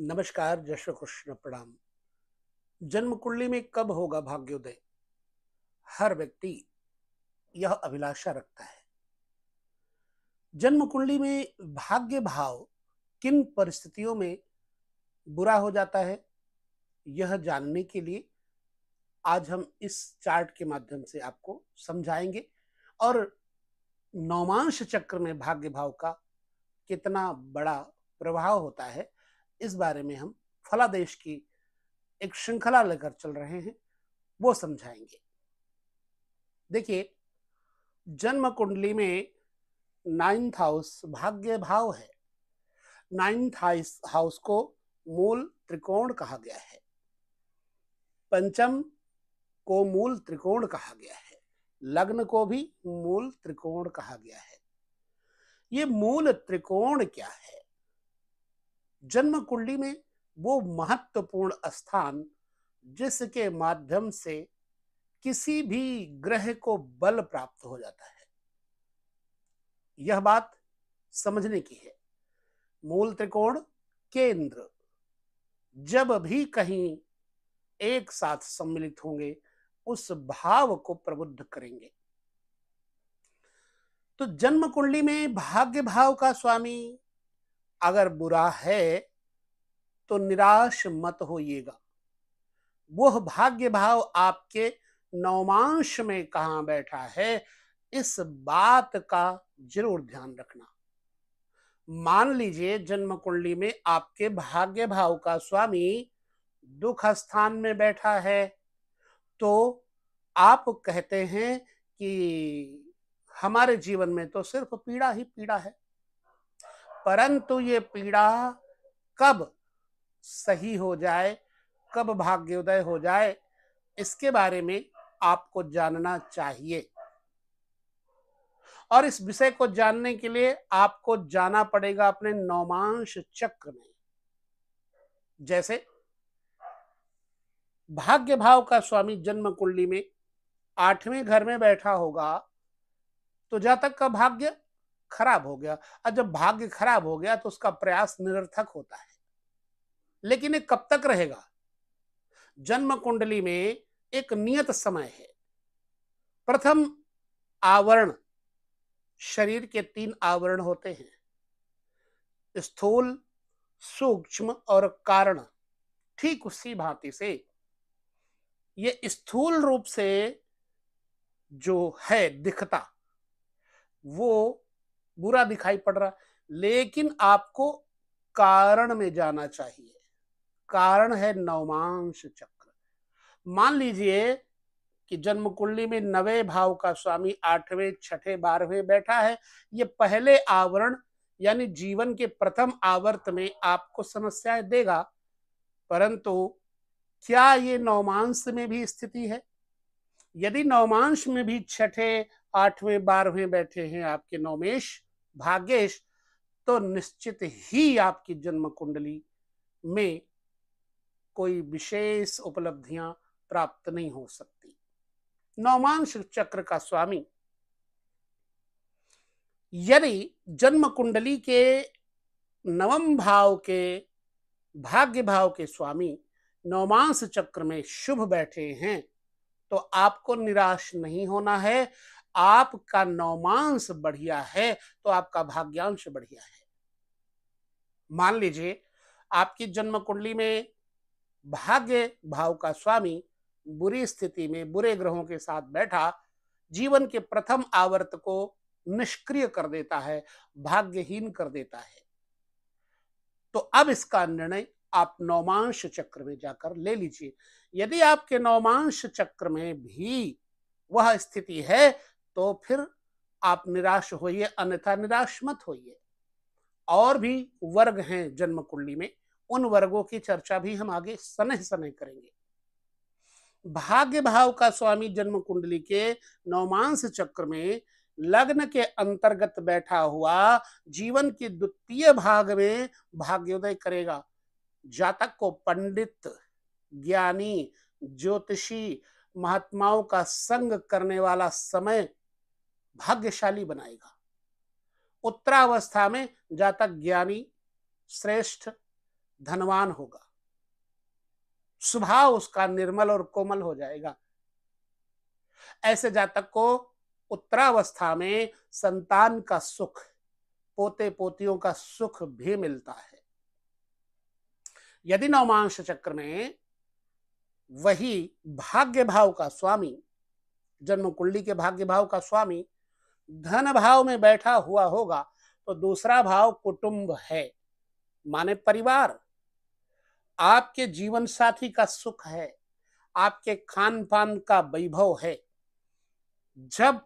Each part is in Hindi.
नमस्कार, जय श्री कृष्ण, प्रणाम। जन्म कुंडली में कब होगा भाग्योदय? हर व्यक्ति यह अभिलाषा रखता है। जन्म कुंडली में भाग्य भाव किन परिस्थितियों में बुरा हो जाता है, यह जानने के लिए आज हम इस चार्ट के माध्यम से आपको समझाएंगे और नौमांश चक्र में भाग्य भाव का कितना बड़ा प्रभाव होता है, इस बारे में हम फलादेश की एक श्रृंखला लेकर चल रहे हैं, वो समझाएंगे। देखिए, जन्म कुंडली में नाइन्थ हाउस भाग्य भाव है। नाइन्थ हाउस को मूल त्रिकोण कहा गया है। पंचम को मूल त्रिकोण कहा गया है। लग्न को भी मूल त्रिकोण कहा गया है। ये मूल त्रिकोण क्या है? जन्म कुंडली में वो महत्वपूर्ण स्थान जिसके माध्यम से किसी भी ग्रह को बल प्राप्त हो जाता है। यह बात समझने की है। मूल त्रिकोण केंद्र जब भी कहीं एक साथ सम्मिलित होंगे, उस भाव को प्रबुद्ध करेंगे। तो जन्म कुंडली में भाग्य भाव का स्वामी अगर बुरा है तो निराश मत होइएगा। वह भाग्य भाव आपके नवमांश में कहां बैठा है, इस बात का जरूर ध्यान रखना। मान लीजिए जन्म कुंडली में आपके भाग्य भाव का स्वामी दुख स्थान में बैठा है, तो आप कहते हैं कि हमारे जीवन में तो सिर्फ पीड़ा ही पीड़ा है। परंतु ये पीड़ा कब सही हो जाए, कब भाग्योदय हो जाए, इसके बारे में आपको जानना चाहिए। और इस विषय को जानने के लिए आपको जाना पड़ेगा अपने नौमांश चक्र में। जैसे भाग्य भाव का स्वामी जन्म कुंडली में 8वें घर में बैठा होगा, तो जातक का भाग्य खराब हो गया। और जब भाग्य खराब हो गया तो उसका प्रयास निरर्थक होता है। लेकिन ये कब तक रहेगा? जन्म कुंडली में एक नियत समय है। प्रथम आवरण, शरीर के 3 आवरण होते हैं, स्थूल, सूक्ष्म और कारण। ठीक उसी भांति से ये स्थूल रूप से जो है दिखता, वो बुरा दिखाई पड़ रहा, लेकिन आपको कारण में जाना चाहिए। कारण है नवमांश चक्र। मान लीजिए कि जन्म कुंडली में 9वें भाव का स्वामी 8वें, 6ठे, 12वें बैठा है। ये पहले आवरण यानी जीवन के प्रथम आवर्त में आपको समस्याएं देगा। परंतु क्या ये नवमांश में भी स्थिति है? यदि नवमांश में भी 6ठे, 8वें, 12वें बैठे हैं आपके नवमेश भाग्येश, तो निश्चित ही आपकी जन्म कुंडली में कोई विशेष उपलब्धियां प्राप्त नहीं हो सकती। नवमांश चक्र का स्वामी यदि जन्म कुंडली के 9वें भाव के भाग्य भाव के स्वामी नवमांश चक्र में शुभ बैठे हैं, तो आपको निराश नहीं होना है। आपका नवमांश बढ़िया है तो आपका भाग्यांश बढ़िया है। मान लीजिए आपकी जन्म कुंडली में भाग्य भाव का स्वामी बुरी स्थिति में बुरे ग्रहों के साथ बैठा जीवन के प्रथम आवर्त को निष्क्रिय कर देता है, भाग्यहीन कर देता है। तो अब इसका निर्णय आप नवमांश चक्र में जाकर ले लीजिए। यदि आपके नवमांश चक्र में भी वह स्थिति है तो फिर आप निराश होइए, अन्यथा निराश मत होइए। और भी वर्ग हैं जन्म कुंडली में, उन वर्गों की चर्चा भी हम आगे समय समय करेंगे। भाग्य भाव का स्वामी जन्म कुंडली के नवमांश चक्र में लग्न के अंतर्गत बैठा हुआ जीवन के द्वितीय भाग में भाग्योदय करेगा। जातक को पंडित, ज्ञानी, ज्योतिषी, महात्माओं का संग करने वाला समय भाग्यशाली बनाएगा। उत्तरावस्था में जातक ज्ञानी, श्रेष्ठ, धनवान होगा, स्वभाव उसका निर्मल और कोमल हो जाएगा। ऐसे जातक को उत्तरावस्था में संतान का सुख, पोते पोतियों का सुख भी मिलता है। यदि नवमांश चक्र में वही भाग्य भाव का स्वामी, जन्म कुंडली के भाग्य भाव का स्वामी धन भाव में बैठा हुआ होगा, तो दूसरा भाव कुटुंब है, माने परिवार, आपके जीवन साथी का सुख है, आपके खान पान का वैभव है। जब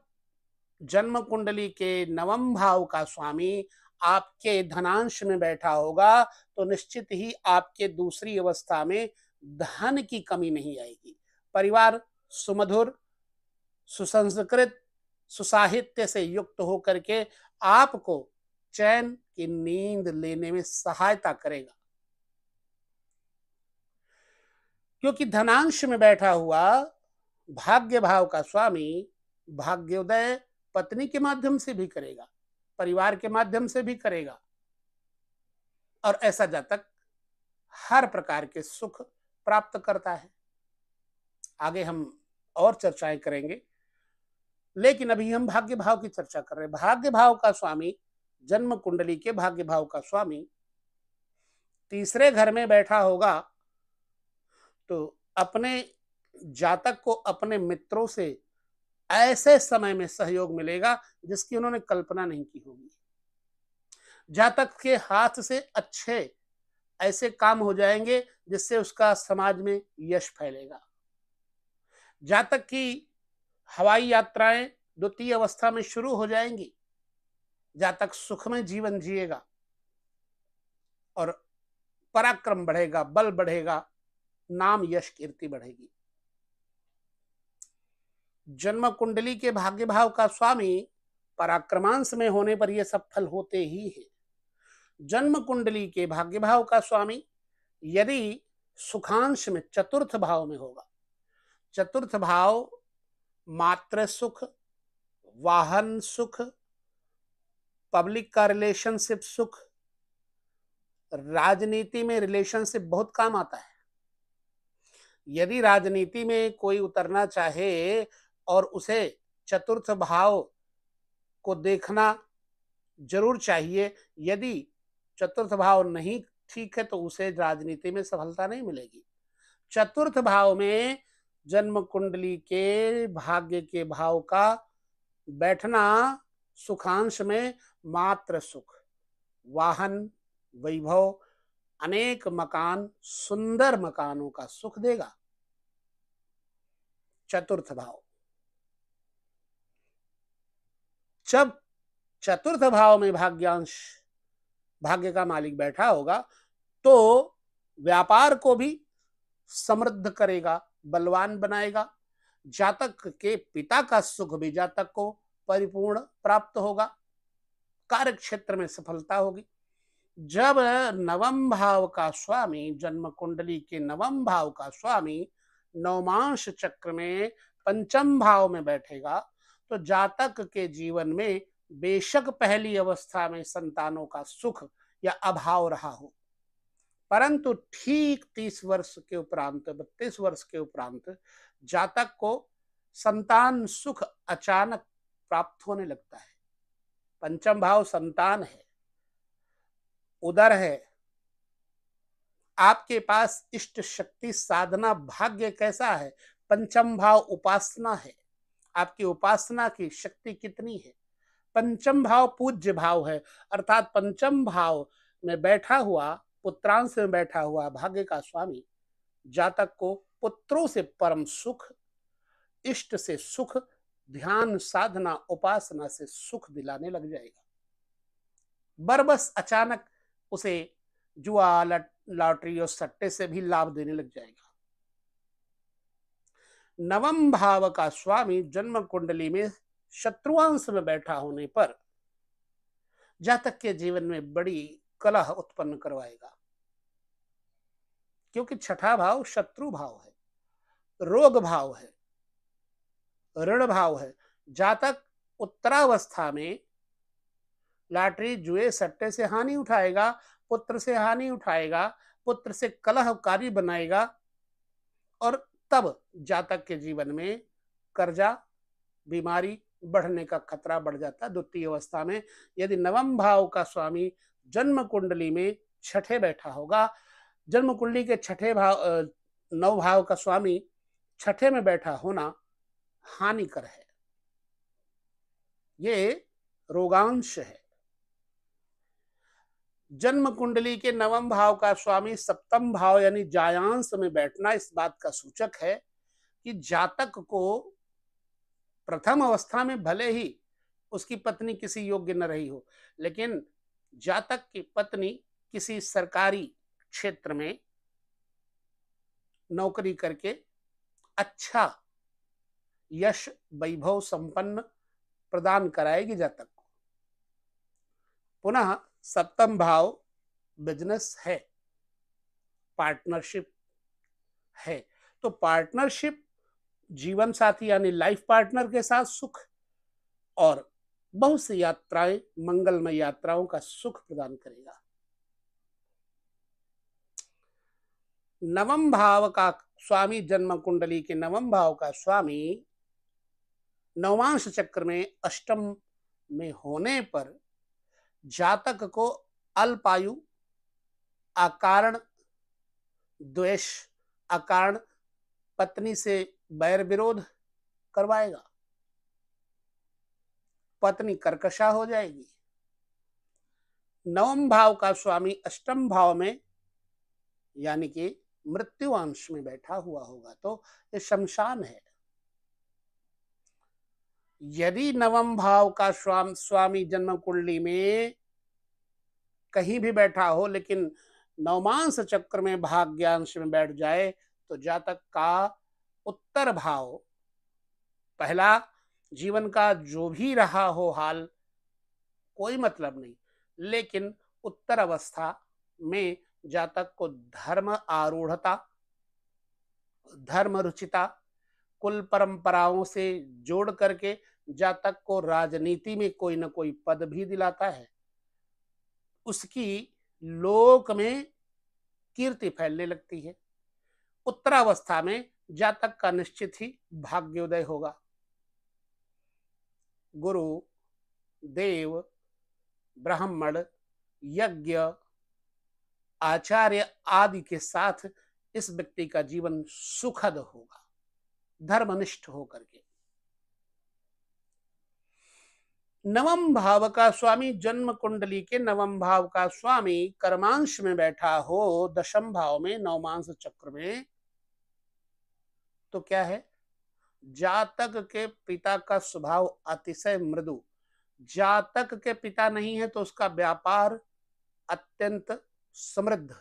जन्म कुंडली के नवम भाव का स्वामी आपके धनांश में बैठा होगा, तो निश्चित ही आपके दूसरी अवस्था में धन की कमी नहीं आएगी। परिवार सुमधुर, सुसंस्कृत, सुसाहित्य से युक्त होकर के आपको चैन की नींद लेने में सहायता करेगा। क्योंकि धनांश में बैठा हुआ भाग्य भाव का स्वामी भाग्योदय पत्नी के माध्यम से भी करेगा, परिवार के माध्यम से भी करेगा, और ऐसा जातक हर प्रकार के सुख प्राप्त करता है। आगे हम और चर्चाएं करेंगे, लेकिन अभी हम भाग्य भाव की चर्चा कर रहे हैं। भाग्य भाव का स्वामी, जन्म कुंडली के भाग्य भाव का स्वामी तीसरे घर में बैठा होगा, तो अपने जातक को अपने मित्रों से ऐसे समय में सहयोग मिलेगा जिसकी उन्होंने कल्पना नहीं की होगी। जातक के हाथ से अच्छे ऐसे काम हो जाएंगे जिससे उसका समाज में यश फैलेगा। जातक की हवाई यात्राएं द्वितीय अवस्था में शुरू हो जाएंगी। जातक सुख में जीवन जिएगा और पराक्रम बढ़ेगा, बल बढ़ेगा, नाम यश कीर्ति बढ़ेगी। जन्म कुंडली के भाग्य भाव का स्वामी पराक्रमांश में होने पर यह सब फल होते ही है। जन्म कुंडली के भाग्य भाव का स्वामी यदि सुखांश में चतुर्थ भाव में होगा, चतुर्थ भाव मातृ सुख, वाहन सुख, पब्लिक का रिलेशनशिप सुख, राजनीति में रिलेशनशिप बहुत काम आता है। यदि राजनीति में कोई उतरना चाहे और उसे चतुर्थ भाव को देखना जरूर चाहिए, यदि चतुर्थ भाव नहीं ठीक है तो उसे राजनीति में सफलता नहीं मिलेगी। चतुर्थ भाव में जन्म कुंडली के भाग्य के भाव का बैठना सुखांश में मात्र सुख, वाहन, वैभव, अनेक मकान, सुंदर मकानों का सुख देगा। चतुर्थ भाव, जब चतुर्थ भाव में भाग्यांश, भाग्य का मालिक बैठा होगा, तो व्यापार को भी समृद्ध करेगा, बलवान बनाएगा। जातक के पिता का सुख भी जातक को परिपूर्ण प्राप्त होगा, कार्य क्षेत्र में सफलता होगी। जब नवम भाव का स्वामी, जन्म कुंडली के नवम भाव का स्वामी नवमांश चक्र में पंचम भाव में बैठेगा, तो जातक के जीवन में बेशक पहली अवस्था में संतानों का सुख या अभाव रहा हो, परंतु ठीक 30 वर्ष के उपरांत, 32 वर्ष के उपरांत जातक को संतान सुख अचानक प्राप्त होने लगता है। पंचम भाव संतान है, उदर है, आपके पास इष्ट शक्ति साधना भाग्य कैसा है? पंचम भाव उपासना है, आपकी उपासना की शक्ति कितनी है? पंचम भाव पूज्य भाव है, अर्थात पंचम भाव में बैठा हुआ, पुत्रांश में बैठा हुआ भाग्य का स्वामी जातक को पुत्रों से परम सुख, इष्ट से सुख, ध्यान साधना उपासना से सुख दिलाने लग जाएगा। बरबस अचानक उसे जुआ, लॉटरी और सट्टे से भी लाभ देने लग जाएगा। नवम भाव का स्वामी जन्म कुंडली में शत्रुआंश में बैठा होने पर जातक के जीवन में बड़ी कलह उत्पन्न करवाएगा, क्योंकि छठा भाव शत्रु भाव है, रोग भाव है, ऋण भाव है। जातक उत्तरावस्था में लॉटरी, जुए, सट्टे से हानि उठाएगा, पुत्र से हानि उठाएगा, पुत्र से कलहकारी बनाएगा और तब जातक के जीवन में कर्जा, बीमारी बढ़ने का खतरा बढ़ जाता है। द्वितीय अवस्था में यदि नवम भाव का स्वामी जन्म कुंडली में छठे बैठा होगा, जन्म कुंडली के छठे भाव नव भाव का स्वामी छठे में बैठा होना हानिकर है, ये रोगांश है। जन्म कुंडली के नवम भाव का स्वामी सप्तम भाव यानी जायांश में बैठना इस बात का सूचक है कि जातक को प्रथम अवस्था में भले ही उसकी पत्नी किसी योग्य न रही हो, लेकिन जातक की पत्नी किसी सरकारी क्षेत्र में नौकरी करके अच्छा यश वैभव संपन्न प्रदान कराएगी जातक को। पुनः सप्तम भाव बिजनेस है, पार्टनरशिप है, तो पार्टनरशिप जीवन साथी यानी लाइफ पार्टनर के साथ सुख और बहुत सी यात्राएं, मंगलमय यात्राओं का सुख प्रदान करेगा। नवम भाव का स्वामी जन्म कुंडली के नवम भाव का स्वामी नवांश चक्र में अष्टम में होने पर जातक को अल्पायु, अकारण द्वेष, अकारण पत्नी से बैर विरोध करवाएगा, पत्नी कर्कशा हो जाएगी। नवम भाव का स्वामी अष्टम भाव में यानी कि मृत्यु अंश में बैठा हुआ होगा तो ये शमशान है। यदि नवम भाव का स्वामी जन्म कुंडली में कहीं भी बैठा हो लेकिन नवमांश चक्र में भाग्यांश में बैठ जाए तो जातक का उत्तर भाव, पहला जीवन का जो भी रहा हो हाल कोई मतलब नहीं, लेकिन उत्तर अवस्था में जातक को धर्म आरूढ़ता, धर्म रुचिता, कुल परंपराओं से जोड़ करके जातक को राजनीति में कोई न कोई पद भी दिलाता है, उसकी लोक में कीर्ति फैलने लगती है। उत्तरावस्था में जातक का निश्चित ही भाग्योदय होगा। गुरु, देव, ब्राह्मण, यज्ञ, आचार्य आदि के साथ इस व्यक्ति का जीवन सुखद होगा, धर्मनिष्ठ होकर के। नवम भाव का स्वामी जन्म कुंडली के नवम भाव का स्वामी कर्मांश में बैठा हो दशम भाव में नवमांश चक्र में, तो क्या है, जातक के पिता का स्वभाव अतिशय मृदु, जातक के पिता नहीं है तो उसका व्यापार अत्यंत समृद्ध,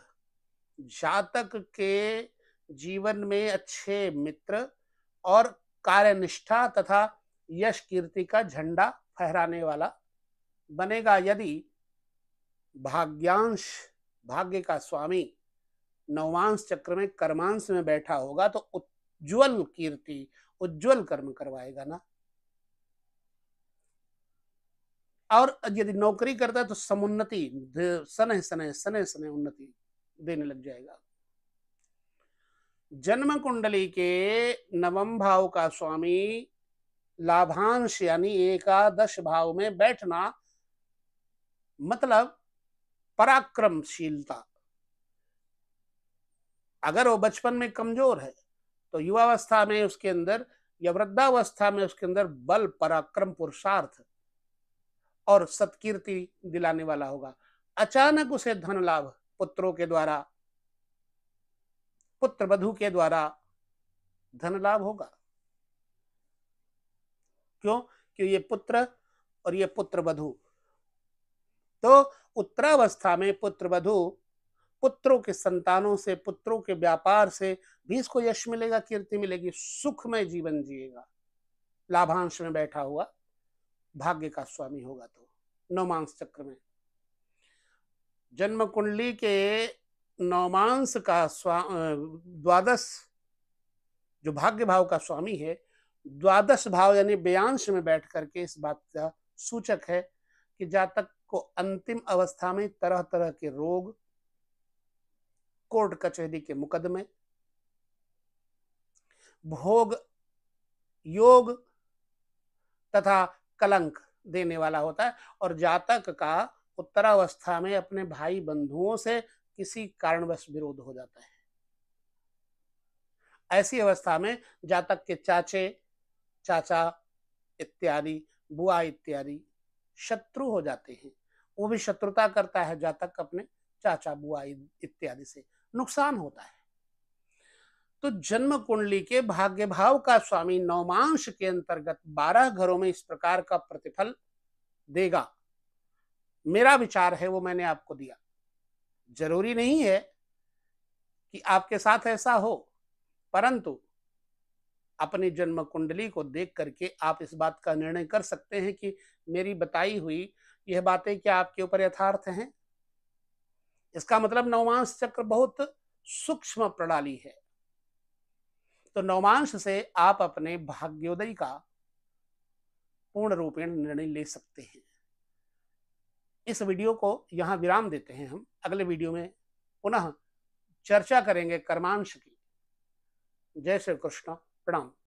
जातक के जीवन में अच्छे मित्र और कार्यनिष्ठा तथा यश कीर्ति का झंडा फहराने वाला बनेगा। यदि भाग्यांश, भाग्य का स्वामी नवमांश चक्र में कर्मांश में बैठा होगा तो उज्ज्वल कीर्ति, उज्ज्वल कर्म करवाएगा ना। और यदि नौकरी करता है तो समुन्नति, सने सने सने सने उन्नति देने लग जाएगा। जन्म कुंडली के नवम भाव का स्वामी लाभांश यानी एकादश भाव में बैठना मतलब पराक्रमशीलता। अगर वो बचपन में कमजोर है तो युवावस्था में उसके अंदर या वृद्धावस्था में उसके अंदर बल, पराक्रम, पुरुषार्थ और सत्कीर्ति दिलाने वाला होगा। अचानक उसे धन लाभ पुत्रों के द्वारा, पुत्र वधु के द्वारा धन लाभ होगा। क्यों? क्यों ये पुत्र और ये पुत्र वधु, तो उत्तरावस्था में पुत्र वधु, पुत्रों के संतानों से, पुत्रों के व्यापार से भी इसको यश मिलेगा, कीर्ति मिलेगी, सुखमय जीवन जिएगा। लाभांश में बैठा हुआ भाग्य का स्वामी होगा तो नवमांश चक्र में। जन्म कुंडली के नवमांश का द्वादश जो भाग्य भाव का स्वामी है, द्वादश भाव यानी व्ययांश में बैठ करके इस बात का सूचक है कि जातक को अंतिम अवस्था में तरह तरह के रोग, कोर्ट कचहरी के मुकदमे, भोग योग तथा कलंक देने वाला होता है। और जातक का उत्तरावस्था में अपने भाई बंधुओं से किसी कारणवश विरोध हो जाता है। ऐसी अवस्था में जातक के चाचे, चाचा इत्यादि, बुआ इत्यादि शत्रु हो जाते हैं। वो भी शत्रुता करता है जातक अपने चाचा बुआ इत्यादि से, नुकसान होता है। तो जन्म कुंडली के भाग्य भाव का स्वामी नवमांश के अंतर्गत 12 घरों में इस प्रकार का प्रतिफल देगा। मेरा विचार है वो मैंने आपको दिया। जरूरी नहीं है कि आपके साथ ऐसा हो, परंतु अपनी जन्म कुंडली को देख करके आप इस बात का निर्णय कर सकते हैं कि मेरी बताई हुई यह बातें क्या आपके ऊपर यथार्थ हैं। इसका मतलब नवमांश चक्र बहुत सूक्ष्म प्रणाली है। तो नवमांश से आप अपने भाग्योदय का पूर्ण रूपेण निर्णय ले सकते हैं। इस वीडियो को यहां विराम देते हैं। हम अगले वीडियो में पुनः चर्चा करेंगे कर्मांश की। जय श्री कृष्ण। प्रणाम।